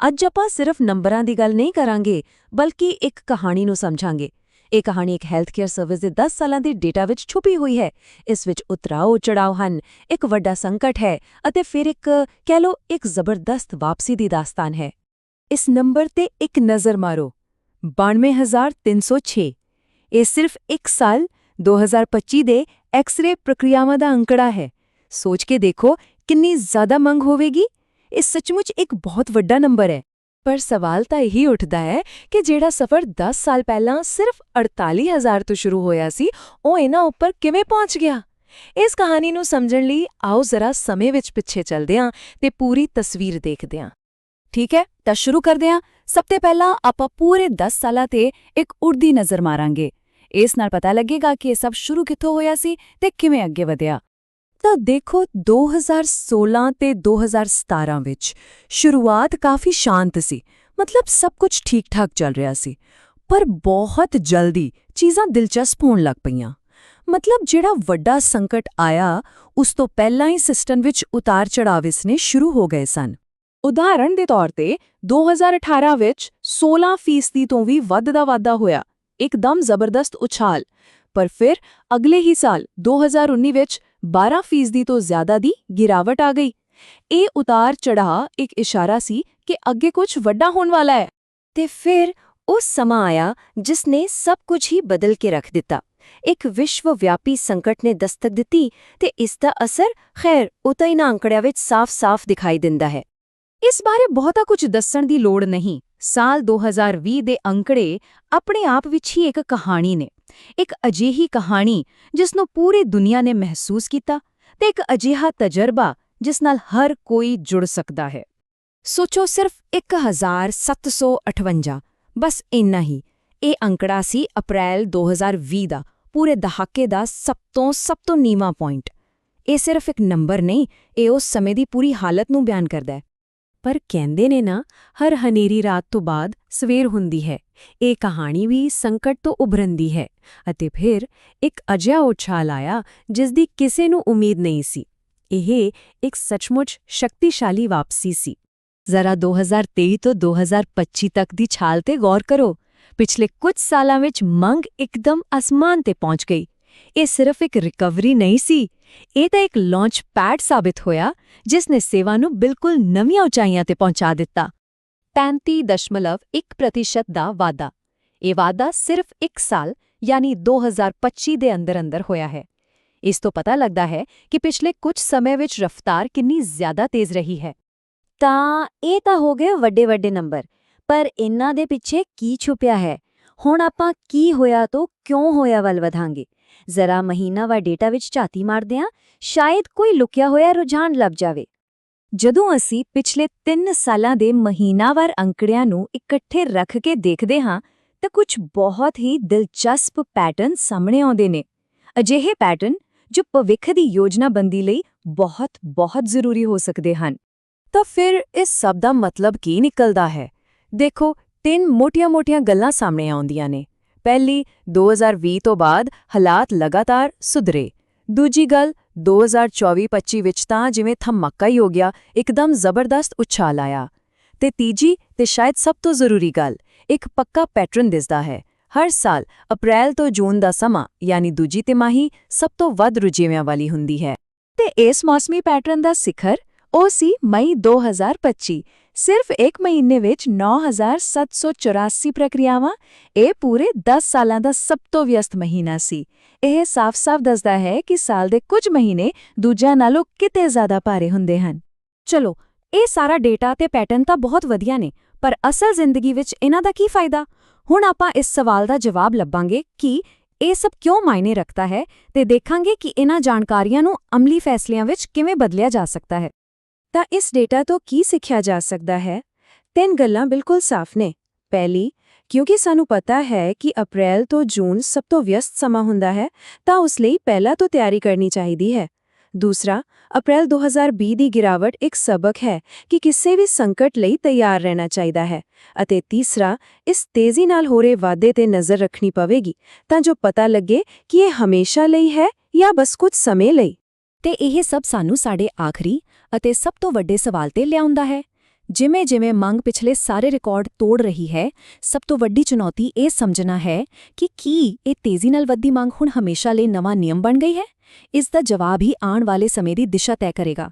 ਅੱਜ ਆਪਾਂ ਸਿਰਫ ਨੰਬਰਾਂ ਦੀ ਗੱਲ ਨਹੀਂ ਕਰਾਂਗੇ, ਬਲਕਿ ਇੱਕ ਕਹਾਣੀ ਨੂੰ ਸਮਝਾਂਗੇ। ਇਹ ਕਹਾਣੀ ਇੱਕ ਹੈਲਥ ਕੇਅਰ ਸਰਵਿਸ ਦੇ 10 ਸਾਲਾਂ ਦੀ ਡੇਟਾ ਵਿੱਚ ਛੁਪੀ ਹੋਈ ਹੈ। ਇਸ ਵਿੱਚ ਉਤਰਾਓ ਚੜਾਓ ਹਨ, ਇੱਕ ਵੱਡਾ ਸੰਕਟ ਹੈ ਅਤੇ ਫਿਰ ਕਹਿ ਲਓ ਇੱਕ ਜ਼ਬਰਦਸਤ ਵਾਪਸੀ ਦੀ ਦਾਸਤਾਨ ਹੈ। ਇਸ ਨੰਬਰ ਤੇ ਇੱਕ ਨਜ਼ਰ ਮਾਰੋ, 92,306। ਇਹ ਸਿਰਫ ਇੱਕ ਸਾਲ 2025 ਦੇ ਐਕਸ-ਰੇ ਪ੍ਰਕਿਰਿਆਵਾਂ ਦਾ ਅੰਕੜਾ ਹੈ। ਸੋਚ ਕੇ ਦੇਖੋ ਕਿੰਨੀ ਜ਼ਿਆਦਾ ਮੰਗ ਹੋਵੇਗੀ। ਇਹ ਸੱਚਮੁੱਚ ਇੱਕ ਬਹੁਤ ਵੱਡਾ ਨੰਬਰ ਹੈ। ਪਰ ਸਵਾਲ ਤਾਂ ਇਹੀ ਉੱਠਦਾ ਹੈ ਕਿ ਜਿਹੜਾ ਸਫ਼ਰ 10 ਸਾਲ ਪਹਿਲਾਂ ਸਿਰਫ 48,000 ਤੋਂ ਸ਼ੁਰੂ ਹੋਇਆ ਸੀ, ਉਹ ਇਹਨਾਂ ਉੱਪਰ ਕਿਵੇਂ ਪਹੁੰਚ ਗਿਆ? ਇਸ ਕਹਾਣੀ ਨੂੰ ਸਮਝਣ ਲਈ ਆਓ ਜ਼ਰਾ ਸਮੇਂ ਵਿੱਚ ਪਿੱਛੇ ਚੱਲਦੇ ਹਾਂ ਤੇ ਪੂਰੀ ਤਸਵੀਰ ਦੇਖਦੇ ਹਾਂ। ਠੀਕ ਹੈ, ਤਾਂ ਸ਼ੁਰੂ ਕਰਦੇ ਹਾਂ। ਸਭ ਤੋਂ ਪਹਿਲਾਂ ਆਪਾਂ ਪੂਰੇ 10 ਸਾਲਾਂ ਤੇ ਇੱਕ ਉੜਦੀ ਨਜ਼ਰ ਮਾਰਾਂਗੇ। ਇਸ ਨਾਲ ਪਤਾ ਲੱਗੇਗਾ ਕਿ ਇਹ ਸਭ ਸ਼ੁਰੂ ਕਿੱਥੋਂ ਹੋਇਆ ਸੀ ਤੇ ਕਿਵੇਂ ਅੱਗੇ ਵਧਿਆ। ਤਾਂ ਦੇਖੋ, 2016 ਤੇ 2017 ਵਿੱਚ ਸ਼ੁਰੂਆਤ ਕਾਫੀ ਸ਼ਾਂਤ ਸੀ, ਮਤਲਬ ਸਭ ਕੁਝ ਠੀਕ-ਠਾਕ ਚੱਲ ਰਿਹਾ ਸੀ। ਪਰ ਬਹੁਤ ਜਲਦੀ ਚੀਜ਼ਾਂ ਦਿਲਚਸਪ ਹੋਣ ਲੱਗ ਪਈਆਂ। ਮਤਲਬ ਜਿਹੜਾ ਵੱਡਾ ਸੰਕਟ ਆਇਆ, ਉਸ ਤੋਂ ਪਹਿਲਾਂ ਹੀ ਸਿਸਟਮ ਵਿੱਚ ਉਤਾਰ-ਚੜਾਵ ਇਸਨੇ ਸ਼ੁਰੂ ਹੋ ਗਏ ਸਨ। ਉਦਾਹਰਣ ਦੇ ਤੌਰ ਤੇ 2018 ਵਿੱਚ 16% ਤੋਂ ਵੀ ਵੱਧ ਦਾ ਵਾਧਾ ਹੋਇਆ, ਇੱਕਦਮ ਜ਼ਬਰਦਸਤ ਉਛਾਲ। ਪਰ ਫਿਰ ਅਗਲੇ ਹੀ ਸਾਲ 2019 ਵਿੱਚ 12% ਤੋਂ ਜ਼ਿਆਦਾ ਦੀ ਗਿਰਾਵਟ ਆ ਗਈ। ਇਹ ਉਤਾਰ-ਚੜਾਅ ਇੱਕ ਇਸ਼ਾਰਾ ਸੀ ਕਿ ਅੱਗੇ ਕੁਝ ਵੱਡਾ ਹੋਣ ਵਾਲਾ ਹੈ। ਤੇ ਫਿਰ ਉਸ ਸਮਾਂ ਆਇਆ ਜਿਸ ਨੇ ਸਭ ਕੁਝ ਹੀ ਬਦਲ ਕੇ ਰੱਖ ਦਿੱਤਾ। ਇੱਕ ਵਿਸ਼ਵ-ਵਿਆਪੀ ਸੰਕਟ ਨੇ ਦਸਤਕ ਦਿੱਤੀ ਤੇ ਇਸ ਦਾ ਅਸਰ ਉਤਾਂ ਇਹਨਾਂ ਅੰਕੜਿਆਂ ਵਿੱਚ ਸਾਫ਼-ਸਾਫ਼ ਦਿਖਾਈ ਦਿੰਦਾ ਹੈ। ਇਸ ਬਾਰੇ ਬਹੁਤਾ ਕੁਝ ਦੱਸਣ ਦੀ ਲੋੜ ਨਹੀਂ। ਸਾਲ 2020 ਦੇ ਅੰਕੜੇ ਆਪਣੇ ਆਪ ਵਿੱਚ ਹੀ ਇੱਕ ਕਹਾਣੀ ਨੇ। ਇੱਕ ਅਜਿਹੀ ਕਹਾਣੀ ਜਿਸ ਨੂੰ ਪੂਰੀ ਦੁਨੀਆ ਨੇ ਮਹਿਸੂਸ ਕੀਤਾ ਤੇ ਇੱਕ ਅਜਿਹਾ ਤਜਰਬਾ ਜਿਸ ਨਾਲ ਹਰ ਕੋਈ ਜੁੜ ਸਕਦਾ ਹੈ। ਸੋਚੋ, ਸਿਰਫ 1758, ਬਸ ਇੰਨਾ ਹੀ। ਇਹ ਅੰਕੜਾ ਸੀ ਅਪ੍ਰੈਲ 2020 ਦਾ, ਪੂਰੇ ਦਹਾਕੇ ਦਾ ਸਭ ਤੋਂ ਨੀਵਾਂ ਪੁਆਇੰਟ। ਇਹ ਸਿਰਫ ਇੱਕ ਨੰਬਰ ਨਹੀਂ, ਇਹ ਉਸ ਸਮੇਂ ਦੀ ਪੂਰੀ ਹਾਲਤ ਨੂੰ ਬਿਆਨ ਕਰਦਾ ਹੈ। ਪਰ ਕਹਿੰਦੇ ਨੇ ਨਾ, ਹਰ ਹਨੇਰੀ ਰਾਤ ਤੋਂ ਬਾਅਦ ਸਵੇਰ ਹੁੰਦੀ ਹੈ। ਇਹ ਕਹਾਣੀ ਵੀ ਸੰਕਟ ਤੋਂ ਉਭਰਨ ਦੀ ਹੈ। ਅਤੇ ਫਿਰ ਇੱਕ ਅਜਿਹਾ ਉਛਾਲ ਆਇਆ ਜਿਸ ਦੀ ਕਿਸੇ ਨੂੰ ਉਮੀਦ ਨਹੀਂ ਸੀ। ਇਹ ਇੱਕ ਸੱਚਮੁੱਚ ਸ਼ਕਤੀਸ਼ਾਲੀ ਵਾਪਸੀ ਸੀ। ਜ਼ਰਾ 2023 ਤੋਂ 2025 ਤੱਕ ਦੀ ਛਾਲ ਤੇ ਗੌਰ ਕਰੋ। ਪਿਛਲੇ ਕੁਝ ਸਾਲਾਂ ਵਿੱਚ ਮੰਗ ਇੱਕਦਮ ਅਸਮਾਨ ਤੇ ਪਹੁੰਚ ਗਈ। ਇਹ ਸਿਰਫ ਇੱਕ ਰਿਕਵਰੀ ਨਹੀਂ ਸੀ, ਇਹ ਤਾਂ ਇੱਕ ਲਾਂਚ ਪੈਡ ਸਾਬਿਤ ਹੋਇਆ ਜਿਸ ਨੇ ਸੇਵਾ ਨੂੰ ਬਿਲਕੁਲ ਨਵੀਆਂ ਉਚਾਈਆਂ ਤੇ ਪਹੁੰਚਾ ਦਿੱਤਾ। 35.1% ਦਾ ਵਾਧਾ। ਇਹ ਵਾਧਾ ਸਿਰਫ ਇੱਕ ਸਾਲ ਯਾਨੀ 2025 ਦੇ ਅੰਦਰ ਹੋਇਆ ਹੈ। ਇਸ ਤੋਂ ਪਤਾ ਲੱਗਦਾ ਹੈ ਕਿ ਪਿਛਲੇ ਕੁਝ ਸਮੇਂ ਵਿੱਚ ਰਫ਼ਤਾਰ ਕਿੰਨੀ ਜ਼ਿਆਦਾ ਤੇਜ਼ ਰਹੀ ਹੈ। ਤਾਂ ਇਹ ਤਾਂ ਹੋ ਗਏ ਵੱਡੇ ਨੰਬਰ, ਪਰ ਇਹਨਾਂ ਦੇ ਪਿੱਛੇ ਕੀ ਛੁਪਿਆ ਹੈ? ਹੁਣ ਆਪਾਂ ਕੀ ਹੋਇਆ ਤੋਂ ਕਿਉਂ ਹੋਇਆ ਵੱਲ ਵਧਾਂਗੇ। ਜ਼ਰਾ ਮਹੀਨਾਵਾਰ ਡੇਟਾ ਵਿੱਚ ਝਾਤੀ ਮਾਰਦੇ ਹਾਂ, ਸ਼ਾਇਦ ਕੋਈ ਲੁਕਿਆ ਹੋਇਆ ਰੁਝਾਨ ਲੱਭ ਜਾਵੇ। ਜਦੋਂ ਅਸੀਂ ਪਿਛਲੇ 3 ਸਾਲਾਂ ਦੇ ਮਹੀਨਾਵਾਰ ਅੰਕੜਿਆਂ ਨੂੰ ਇਕੱਠੇ ਰੱਖ ਕੇ ਦੇਖਦੇ ਹਾਂ ਤਾਂ ਕੁਝ ਬਹੁਤ ਹੀ ਦਿਲਚਸਪ ਪੈਟਰਨ ਸਾਹਮਣੇ ਆਉਂਦੇ ਨੇ। ਅਜਿਹੇ ਪੈਟਰਨ ਜੋ ਭਵਿੱਖ ਦੀ ਯੋਜਨਾਬੰਦੀ ਲਈ ਬਹੁਤ ਜ਼ਰੂਰੀ ਹੋ ਸਕਦੇ ਹਨ। ਤਾਂ ਫਿਰ ਇਸ ਸਭ ਦਾ ਮਤਲਬ ਕੀ ਨਿਕਲਦਾ ਹੈ? ਦੇਖੋ, 3 ਮੋਟੀਆਂ-ਮੋਟੀਆਂ ਗੱਲਾਂ ਸਾਹਮਣੇ ਆਉਂਦੀਆਂ ਨੇ। ਪਹਿਲੀ, 2020 ਤੋਂ ਬਾਅਦ ਹਾਲਾਤ ਲਗਾਤਾਰ ਸੁਧਰੇ। ਦੂਜੀ ਗੱਲ, 2024-25 ਵਿੱਚ ਤਾਂ ਜਿਵੇਂ ਧਮਾਕਾ ਹੀ ਹੋ ਗਿਆ, ਇੱਕਦਮ ਜ਼ਬਰਦਸਤ ਉਛਾਲ ਆਇਆ। ਤੇ ਤੀਜੀ ਤੇ ਸ਼ਾਇਦ ਸਭ ਤੋਂ ਜ਼ਰੂਰੀ ਗੱਲ, ਇੱਕ ਪੱਕਾ ਪੈਟਰਨ ਦਿਸਦਾ ਹੈ। ਹਰ ਸਾਲ ਅਪ੍ਰੈਲ ਤੋਂ ਜੂਨ ਦਾ ਸਮਾਂ ਯਾਨੀ ਦੂਜੀ ਤਿਮਾਹੀ ਸਭ ਤੋਂ ਵੱਧ ਰੁਝੇਵਿਆਂ ਵਾਲੀ ਹੁੰਦੀ ਹੈ। ਤੇ ਇਸ ਮੌਸਮੀ ਪੈਟਰਨ ਦਾ ਸਿਖਰ ਉਹ ਸੀ ਮਈ 2025। ਸਿਰਫ ਇੱਕ ਮਹੀਨੇ ਵਿੱਚ 9,784 ਪ੍ਰਕਿਰਿਆਵਾਂ। ਇਹ ਪੂਰੇ 10 ਸਾਲਾਂ ਦਾ ਸਭ ਤੋਂ ਵਿਅਸਤ ਮਹੀਨਾ ਸੀ। ਇਹ ਸਾਫ਼-ਸਾਫ਼ ਦੱਸਦਾ ਹੈ ਕਿ ਸਾਲ ਦੇ ਕੁਝ ਮਹੀਨੇ ਦੂਜਿਆਂ ਨਾਲੋਂ ਕਿਤੇ ਜ਼ਿਆਦਾ ਭਾਰੇ ਹੁੰਦੇ ਹਨ। ਚਲੋ, ਇਹ ਸਾਰਾ ਡੇਟਾ ਤੇ ਪੈਟਰਨ ਤਾਂ ਬਹੁਤ ਵਧੀਆ ਨੇ, ਪਰ ਅਸਲ ਜ਼ਿੰਦਗੀ ਵਿੱਚ ਇਹਨਾਂ ਦਾ ਕੀ ਫਾਇਦਾ? ਹੁਣ ਆਪਾਂ ਇਸ ਸਵਾਲ ਦਾ ਜਵਾਬ ਲੱਭਾਂਗੇ ਕਿ ਇਹ ਸਭ ਕਿਉਂ ਮਾਇਨੇ ਰੱਖਦਾ ਹੈ ਤੇ ਦੇਖਾਂਗੇ ਕਿ ਇਹਨਾਂ ਜਾਣਕਾਰੀਆਂ ਨੂੰ ਅਮਲੀ ਫੈਸਲਿਆਂ ਵਿੱਚ ਕਿਵੇਂ ਬਦਲਿਆ ਜਾ ਸਕਦਾ ਹੈ। ਤਾਂ ਇਸ ਡੇਟਾ ਤੋਂ ਕੀ ਸਿੱਖਿਆ ਜਾ ਸਕਦਾ ਹੈ? 3 ਗੱਲਾਂ ਬਿਲਕੁਲ ਸਾਫ਼ ਨੇ। ਪਹਿਲੀ, ਕਿਉਂਕਿ ਸਾਨੂੰ ਪਤਾ ਹੈ ਕਿ ਅਪ੍ਰੈਲ ਤੋਂ ਜੂਨ ਸਭ ਤੋਂ ਵਿਅਸਤ ਸਮਾਂ ਹੁੰਦਾ ਹੈ, ਤਾਂ ਉਸ ਲਈ ਪਹਿਲਾਂ ਤੋਂ ਤਿਆਰੀ ਕਰਨੀ ਚਾਹੀਦੀ ਹੈ। ਦੂਸਰਾ, ਅਪ੍ਰੈਲ 2020 ਦੀ ਗਿਰਾਵਟ ਇੱਕ ਸਬਕ ਹੈ ਕਿ ਕਿਸੇ ਵੀ ਸੰਕਟ ਲਈ ਤਿਆਰ ਰਹਿਣਾ ਚਾਹੀਦਾ ਹੈ। ਅਤੇ ਤੀਸਰਾ, ਇਸ ਤੇਜ਼ੀ ਨਾਲ ਹੋ ਰਹੇ ਵਾਧੇ ਤੇ ਨਜ਼ਰ ਰੱਖਣੀ ਪਵੇਗੀ ਤਾਂ ਜੋ ਪਤਾ ਲੱਗੇ ਕਿ ਇਹ ਹਮੇਸ਼ਾ ਲਈ ਹੈ ਜਾਂ ਬਸ ਕੁਝ ਸਮੇਂ ਲਈ। ਤੇ ਇਹ ਸਭ ਸਾਨੂੰ ਸਾਡੇ ਆਖਰੀ ਅਤੇ ਸਭ ਤੋਂ ਵੱਡੇ ਸਵਾਲ ਤੇ ਲਿਆਉਂਦਾ ਹੈ। ਜਿਵੇਂ-ਜਿਵੇਂ ਮੰਗ ਪਿਛਲੇ ਸਾਰੇ ਰਿਕਾਰਡ ਤੋੜ ਰਹੀ ਹੈ, ਸਭ ਤੋਂ ਵੱਡੀ ਚੁਣੌਤੀ ਇਹ ਸਮਝਣਾ ਹੈ ਕਿ ਕੀ ਇਹ ਤੇਜ਼ੀ ਨਾਲ ਵੱਧਦੀ ਮੰਗ ਹੁਣ ਹਮੇਸ਼ਾ ਲਈ ਨਵਾਂ ਨਿਯਮ ਬਣ ਗਈ ਹੈ? ਇਸ ਦਾ ਜਵਾਬ ਹੀ ਆਉਣ ਵਾਲੇ ਸਮੇਂ ਦੀ ਦਿਸ਼ਾ ਤੈਅ ਕਰੇਗਾ।